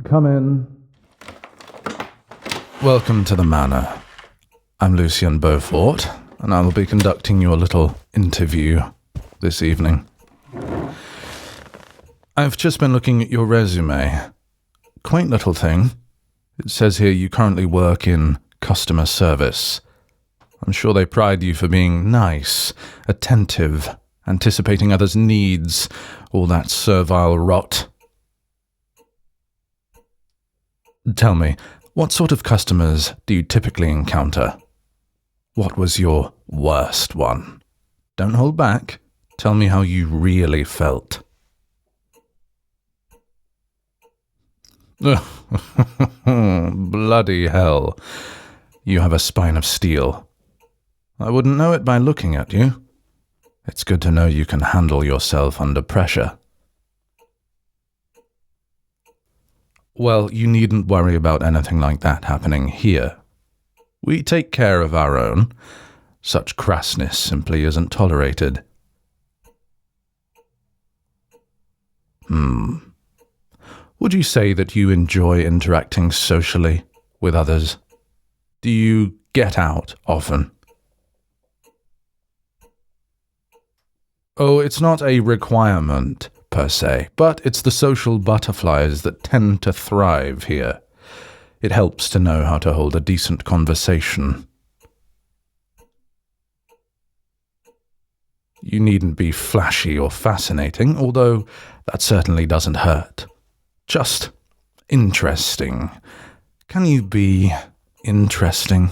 Come in. Welcome to the Manor. I'm Lucien Beaufort, and I will be conducting your little interview this evening. I've just been looking at your resume. Quaint little thing. It says here you currently work in customer service. I'm sure they pride you for being nice, attentive, anticipating others' needs, all that servile rot. Tell me, what sort of customers do you typically encounter? What was your worst one? Don't hold back. Tell me how you really felt. Bloody hell. You have a spine of steel. I wouldn't know it by looking at you. It's good to know you can handle yourself under pressure. Well, you needn't worry about anything like that happening here. We take care of our own. Such crassness simply isn't tolerated. Would you say that you enjoy interacting socially with others? Do you get out often? Oh, it's not a requirement, per se, but it's the social butterflies that tend to thrive here. It helps to know how to hold a decent conversation. You needn't be flashy or fascinating, although that certainly doesn't hurt. Just interesting. Can you be interesting?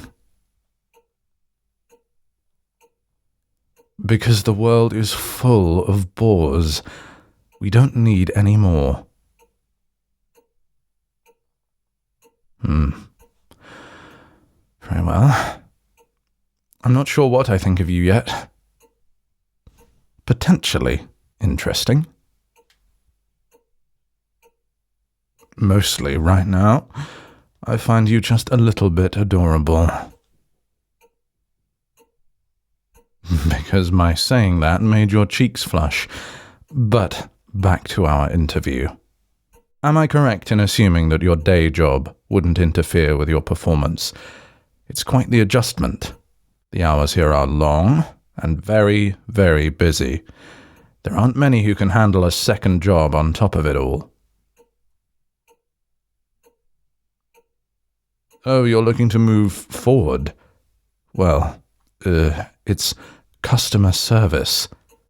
Because the world is full of bores. We don't need any more. Very well. I'm not sure what I think of you yet. Potentially interesting. Mostly right now, I find you just a little bit adorable. Because my saying that made your cheeks flush. But back to our interview. Am I correct in assuming that your day job wouldn't interfere with your performance? It's quite the adjustment. The hours here are long and very, very busy. There aren't many who can handle a second job on top of it all. Oh, you're looking to move forward? Well, it's customer service.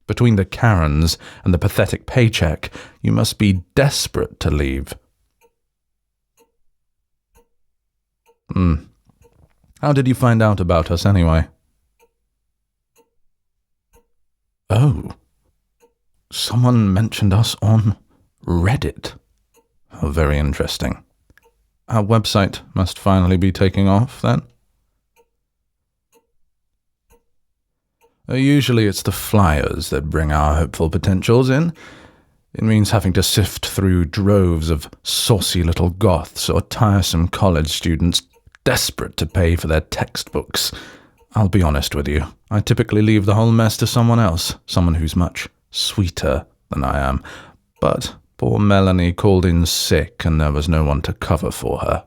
Between the Karens and the pathetic paycheck, you must be desperate to leave. How did you find out about us anyway? Oh, someone mentioned us on Reddit. Oh, very interesting. Our website must finally be taking off, then? Usually it's the flyers that bring our hopeful potentials in. It means having to sift through droves of saucy little goths or tiresome college students desperate to pay for their textbooks. I'll be honest with you. I typically leave the whole mess to someone else, someone who's much sweeter than I am. But poor Melanie called in sick and there was no one to cover for her.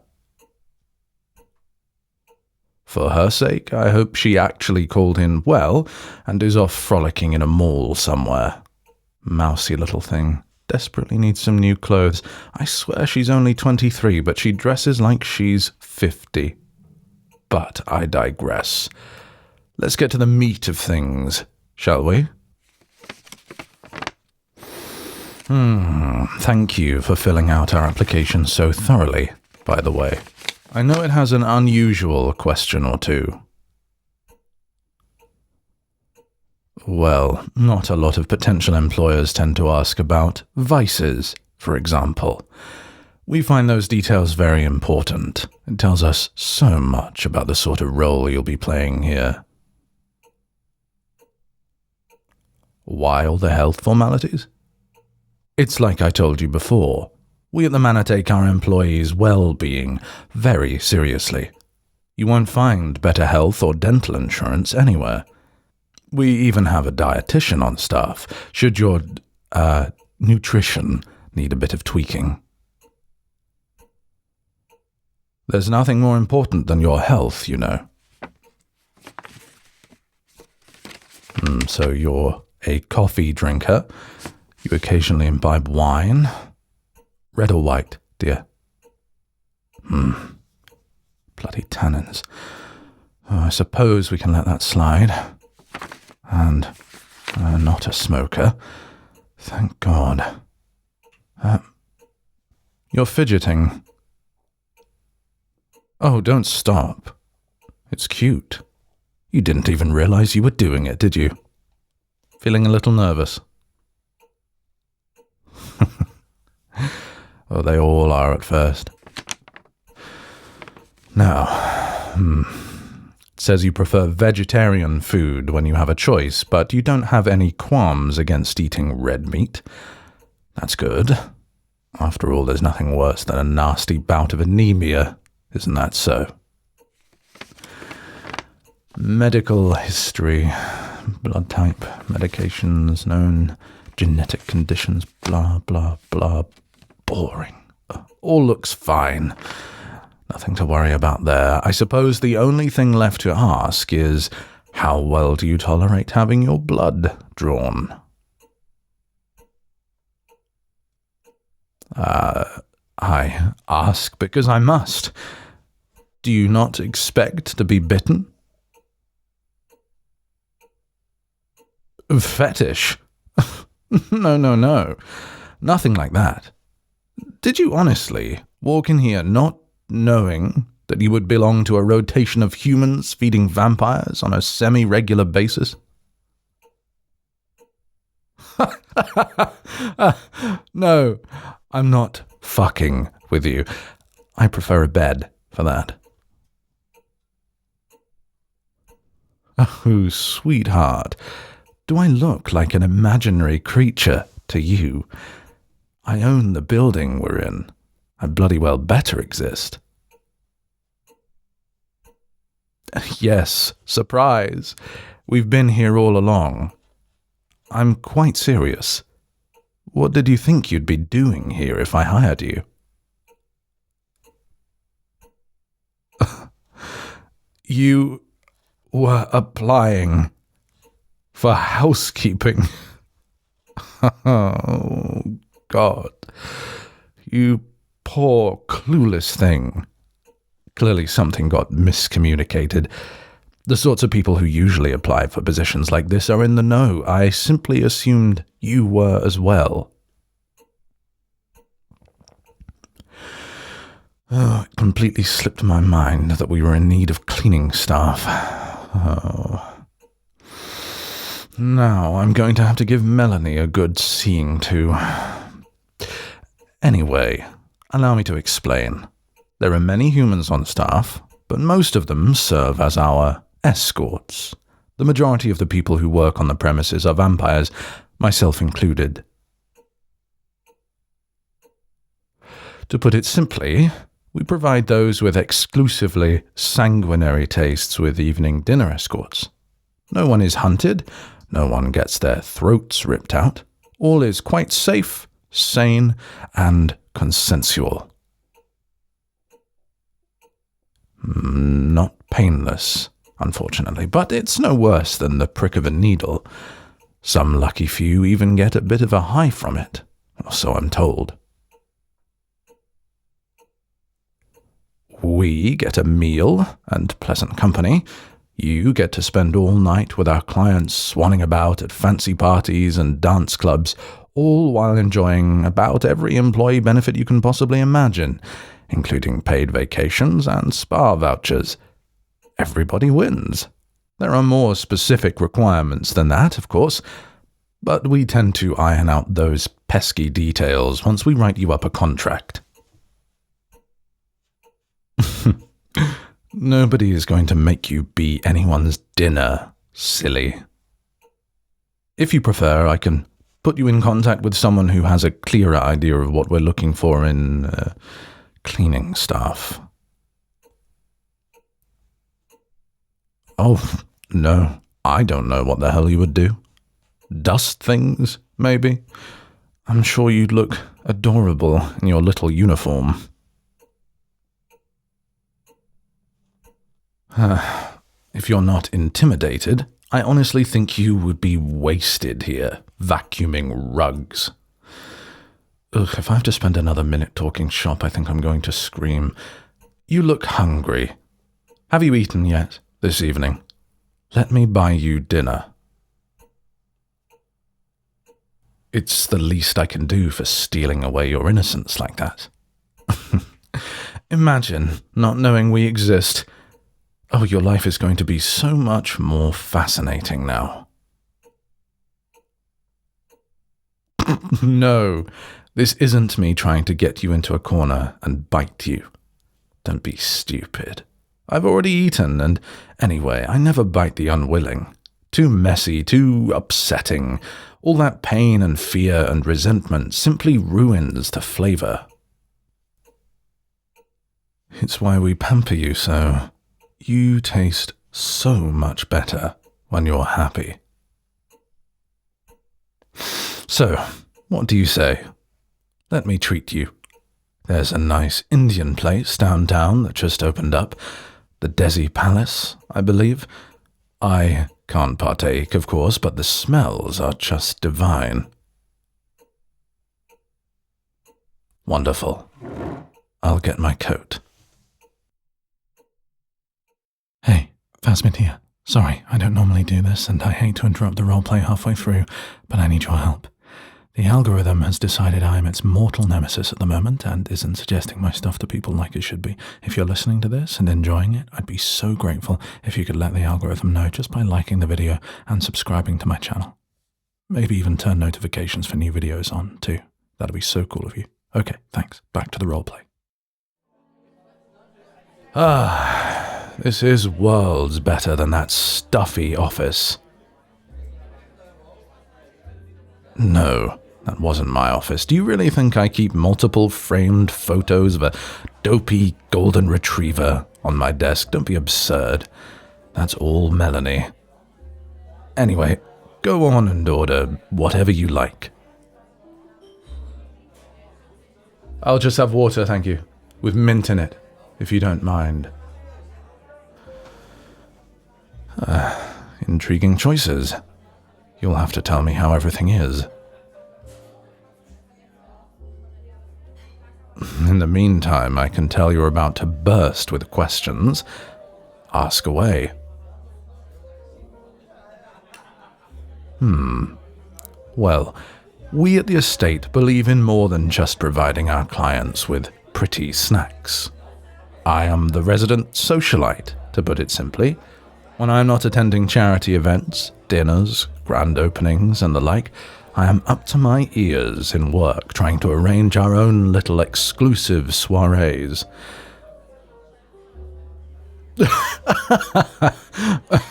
For her sake, I hope she actually called in well and is off frolicking in a mall somewhere. Mousy little thing. Desperately needs some new clothes. I swear she's only 23, but she dresses like she's 50. But I digress. Let's get to the meat of things, shall we? Thank you for filling out our application so thoroughly, by the way. I know it has an unusual question or two. Well, not a lot of potential employers tend to ask about vices, for example. We find those details very important. It tells us so much about the sort of role you'll be playing here. Why all the health formalities? It's like I told you before. We at the Manor take our employees' well-being very seriously. You won't find better health or dental insurance anywhere. We even have a dietitian on staff, should your nutrition need a bit of tweaking. There's nothing more important than your health, you know. So you're a coffee drinker. You occasionally imbibe wine. Red or white, dear? Bloody tannins. Oh, I suppose we can let that slide. And not a smoker. Thank God. You're fidgeting. Oh, don't stop. It's cute. You didn't even realize you were doing it, did you? Feeling a little nervous? Oh, they all are at first. Now, it says you prefer vegetarian food when you have a choice, but you don't have any qualms against eating red meat. That's good. After all, there's nothing worse than a nasty bout of anemia, isn't that so? Medical history, blood type, medications, known genetic conditions, blah, blah, blah. Boring. All looks fine. Nothing to worry about there. I suppose the only thing left to ask is, how well do you tolerate having your blood drawn? I ask because I must. Do you not expect to be bitten? Fetish? No. Nothing like that. Did you honestly walk in here not knowing that you would belong to a rotation of humans feeding vampires on a semi-regular basis? No, I'm not fucking with you. I prefer a bed for that. Oh, sweetheart, do I look like an imaginary creature to you? I own the building we're in. I bloody well better exist. Yes, surprise. We've been here all along. I'm quite serious. What did you think you'd be doing here if I hired you? You were applying for housekeeping. Oh, God. You poor, clueless thing. Clearly something got miscommunicated. The sorts of people who usually apply for positions like this are in the know. I simply assumed you were as well. Oh, it completely slipped my mind that we were in need of cleaning staff. Oh. Now I'm going to have to give Melanie a good seeing to. Anyway, allow me to explain. There are many humans on staff, but most of them serve as our escorts. The majority of the people who work on the premises are vampires, myself included. To put it simply, we provide those with exclusively sanguinary tastes with evening dinner escorts. No one is hunted, no one gets their throats ripped out. All is quite safe, sane, and consensual. Not painless, unfortunately, but it's no worse than the prick of a needle. Some lucky few even get a bit of a high from it, or so I'm told. We get a meal and pleasant company. You get to spend all night with our clients swanning about at fancy parties and dance clubs, all while enjoying about every employee benefit you can possibly imagine, including paid vacations and spa vouchers. Everybody wins. There are more specific requirements than that, of course, but we tend to iron out those pesky details once we write you up a contract. Nobody is going to make you be anyone's dinner, silly. If you prefer, I can put you in contact with someone who has a clearer idea of what we're looking for in cleaning staff. Oh, no, I don't know what the hell you would do. Dust things, maybe? I'm sure you'd look adorable in your little uniform. If you're not intimidated, I honestly think you would be wasted here, vacuuming rugs. Ugh, if I have to spend another minute talking shop, I think I'm going to scream. You look hungry. Have you eaten yet this evening? Let me buy you dinner. It's the least I can do for stealing away your innocence like that. Imagine not knowing we exist. Oh, your life is going to be so much more fascinating now. No, this isn't me trying to get you into a corner and bite you. Don't be stupid. I've already eaten, and anyway, I never bite the unwilling. Too messy, too upsetting. All that pain and fear and resentment simply ruins the flavor. It's why we pamper you so. You taste so much better when you're happy. So, what do you say? Let me treat you. There's a nice Indian place downtown that just opened up. The Desi Palace, I believe. I can't partake, of course, but the smells are just divine. Wonderful. I'll get my coat. Hey, Phasmid here. Sorry, I don't normally do this, and I hate to interrupt the roleplay halfway through, but I need your help. The algorithm has decided I am its mortal nemesis at the moment and isn't suggesting my stuff to people like it should be. If you're listening to this and enjoying it, I'd be so grateful if you could let the algorithm know just by liking the video and subscribing to my channel. Maybe even turn notifications for new videos on, too. That'd be so cool of you. Okay, thanks. Back to the roleplay. This is worlds better than that stuffy office. No, that wasn't my office. Do you really think I keep multiple framed photos of a dopey golden retriever on my desk? Don't be absurd. That's all Melanie. Anyway, go on and order whatever you like. I'll just have water, thank you, with mint in it, if you don't mind. Intriguing choices. You'll have to tell me how everything is. In the meantime, I can tell you're about to burst with questions. Ask away. Well, we at the estate believe in more than just providing our clients with pretty snacks. I am the resident socialite, to put it simply. When I am not attending charity events, dinners, grand openings, and the like, I am up to my ears in work trying to arrange our own little exclusive soirees.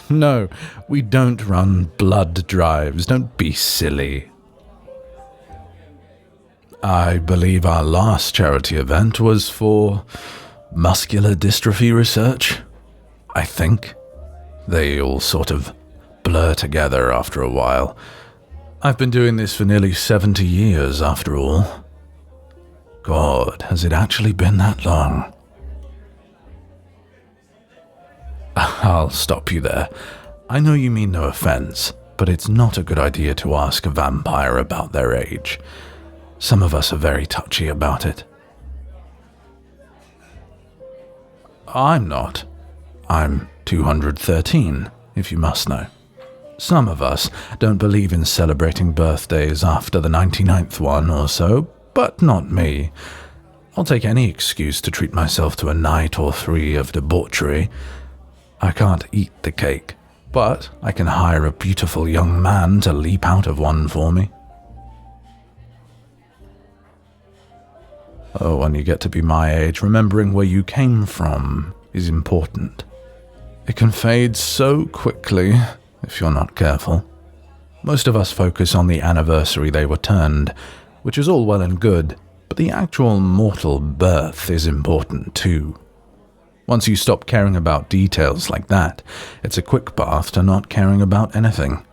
No, we don't run blood drives. Don't be silly. I believe our last charity event was for muscular dystrophy research. I think. They all sort of blur together after a while. I've been doing this for nearly 70 years, after all. God, has it actually been that long? I'll stop you there. I know you mean no offense, but it's not a good idea to ask a vampire about their age. Some of us are very touchy about it. I'm not. I'm 213, if you must know. Some of us don't believe in celebrating birthdays after the 99th one or so, but not me. I'll take any excuse to treat myself to a night or three of debauchery. I can't eat the cake, but I can hire a beautiful young man to leap out of one for me. Oh, when you get to be my age, remembering where you came from is important. It can fade so quickly if you're not careful. Most of us focus on the anniversary they were turned, which is all well and good, but the actual mortal birth is important too. Once you stop caring about details like that, it's a quick path to not caring about anything.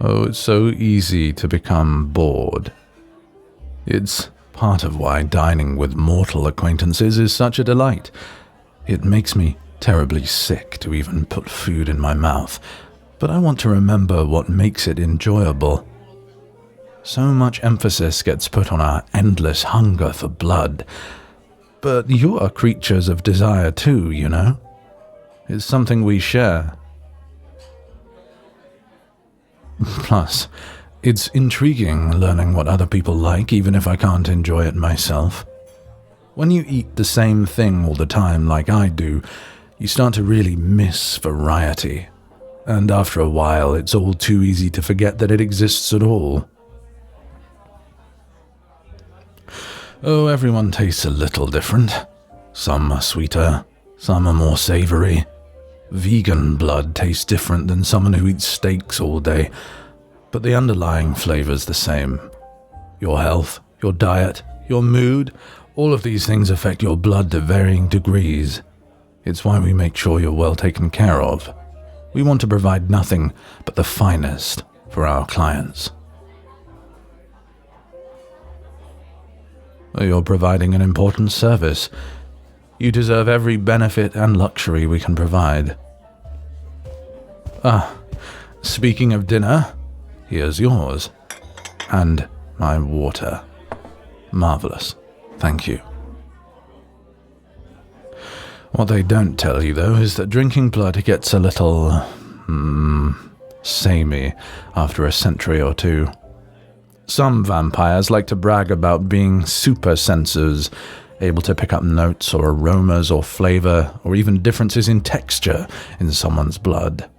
Oh, it's so easy to become bored. It's part of why dining with mortal acquaintances is such a delight. It makes me terribly sick to even put food in my mouth, but I want to remember what makes it enjoyable. So much emphasis gets put on our endless hunger for blood, but you are creatures of desire too, you know? It's something we share. Plus, it's intriguing learning what other people like, even if I can't enjoy it myself. When you eat the same thing all the time like I do, you start to really miss variety. And after a while, it's all too easy to forget that it exists at all. Oh, everyone tastes a little different. Some are sweeter, some are more savory. Vegan blood tastes different than someone who eats steaks all day, but the underlying flavor's the same. Your health, your diet, your mood, all of these things affect your blood to varying degrees. It's why we make sure you're well taken care of. We want to provide nothing but the finest for our clients. You're providing an important service. You deserve every benefit and luxury we can provide. Speaking of dinner, here's yours. And my water. Marvelous. Thank you. What they don't tell you, though, is that drinking blood gets a little, samey after a century or two. Some vampires like to brag about being super sensors, able to pick up notes or aromas or flavor or even differences in texture in someone's blood.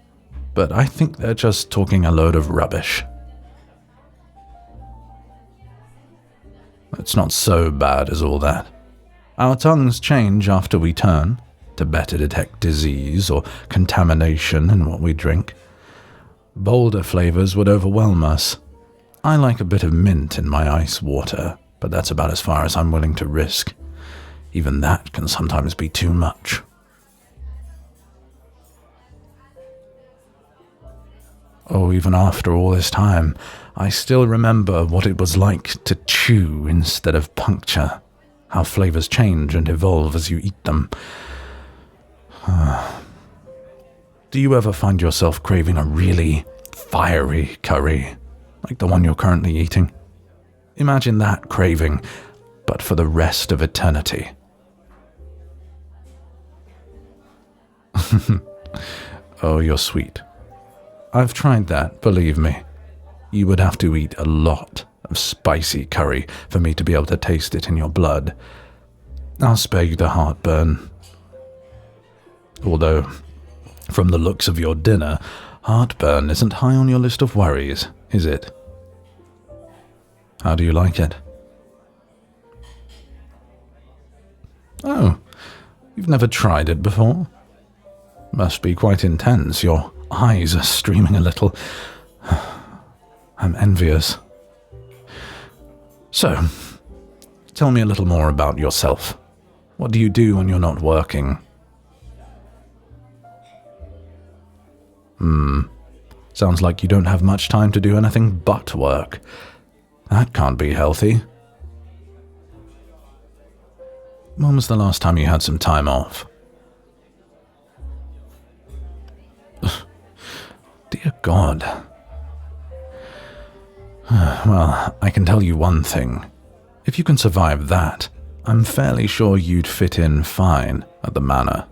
But I think they're just talking a load of rubbish. It's not so bad as all that. Our tongues change after we turn, to better detect disease or contamination in what we drink. Bolder flavors would overwhelm us. I like a bit of mint in my ice water, but that's about as far as I'm willing to risk. Even that can sometimes be too much. Oh, even after all this time, I still remember what it was like to chew instead of puncture, how flavors change and evolve as you eat them. Do you ever find yourself craving a really fiery curry, like the one you're currently eating? Imagine that craving, but for the rest of eternity. Oh, you're sweet. I've tried that, believe me. You would have to eat a lot of spicy curry for me to be able to taste it in your blood. I'll spare you the heartburn. Although, from the looks of your dinner, heartburn isn't high on your list of worries, is it? How do you like it? Oh, you've never tried it before? Must be quite intense. Your eyes are streaming a little. I'm envious. So, tell me a little more about yourself. What do you do when you're not working? Sounds like you don't have much time to do anything but work. That can't be healthy. When was the last time you had some time off? Dear God. Well, I can tell you one thing. If you can survive that, I'm fairly sure you'd fit in fine at the manor.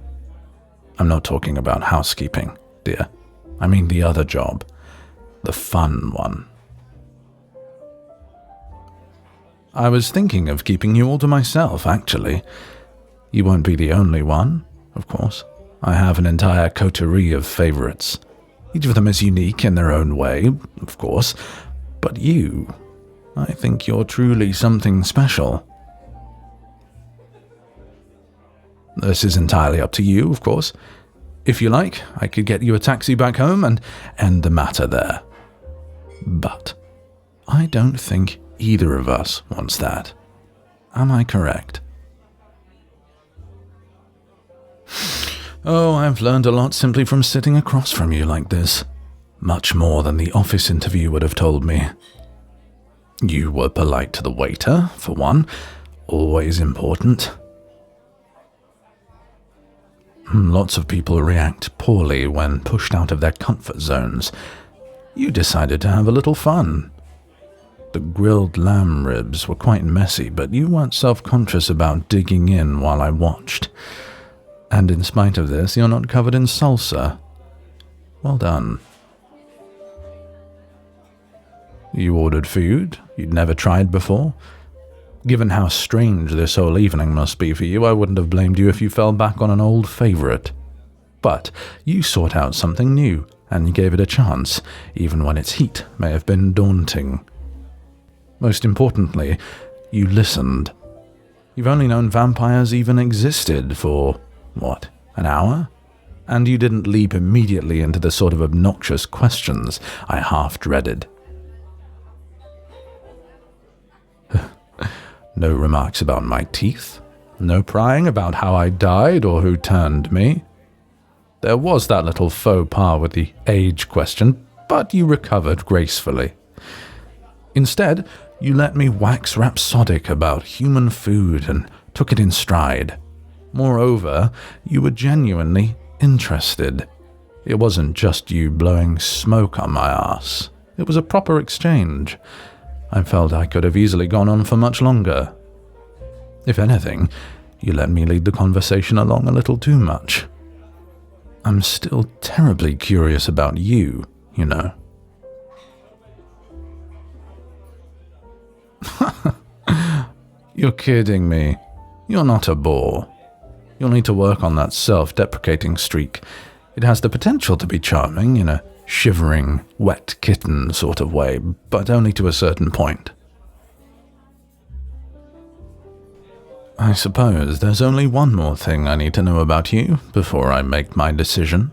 I'm not talking about housekeeping, dear. I mean the other job. The fun one. I was thinking of keeping you all to myself, actually. You won't be the only one, of course. I have an entire coterie of favorites. Each of them is unique in their own way, of course. But you, I think you're truly something special. This is entirely up to you, of course. If you like, I could get you a taxi back home and end the matter there. But I don't think either of us wants that. Am I correct? Oh, I've learned a lot simply from sitting across from you like this. Much more than the office interview would have told me. You were polite to the waiter, for one. Always important. Lots of people react poorly when pushed out of their comfort zones. You decided to have a little fun. The grilled lamb ribs were quite messy, but you weren't self-conscious about digging in while I watched. And in spite of this, you're not covered in salsa. Well done. You ordered food you'd never tried before. Given how strange this whole evening must be for you, I wouldn't have blamed you if you fell back on an old favorite. But you sought out something new and gave it a chance, even when its heat may have been daunting. Most importantly, you listened. You've only known vampires even existed for, what, an hour? And you didn't leap immediately into the sort of obnoxious questions I half dreaded. No remarks about my teeth, no prying about how I died or who turned me. There was that little faux pas with the age question, but you recovered gracefully. Instead, you let me wax rhapsodic about human food and took it in stride. Moreover, you were genuinely interested. It wasn't just you blowing smoke on my ass. It was a proper exchange. I felt I could have easily gone on for much longer. If anything, you let me lead the conversation along a little too much. I'm still terribly curious about you, you know. You're kidding me. You're not a bore. You'll need to work on that self-deprecating streak. It has the potential to be charming in a shivering, wet kitten sort of way, but only to a certain point. I suppose there's only one more thing I need to know about you before I make my decision.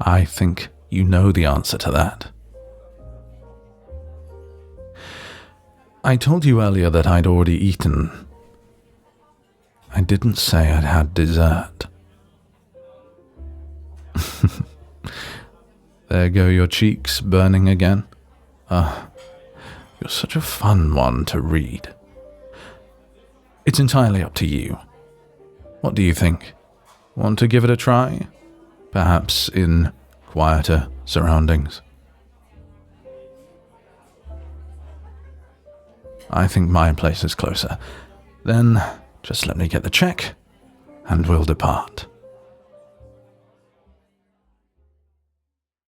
I think you know the answer to that. I told you earlier that I'd already eaten. I didn't say I'd had dessert. There go your cheeks burning again. You're such a fun one to read. It's entirely up to you. What do you think? Want to give it a try? Perhaps in quieter surroundings? I think my place is closer. Then just let me get the check, and we'll depart.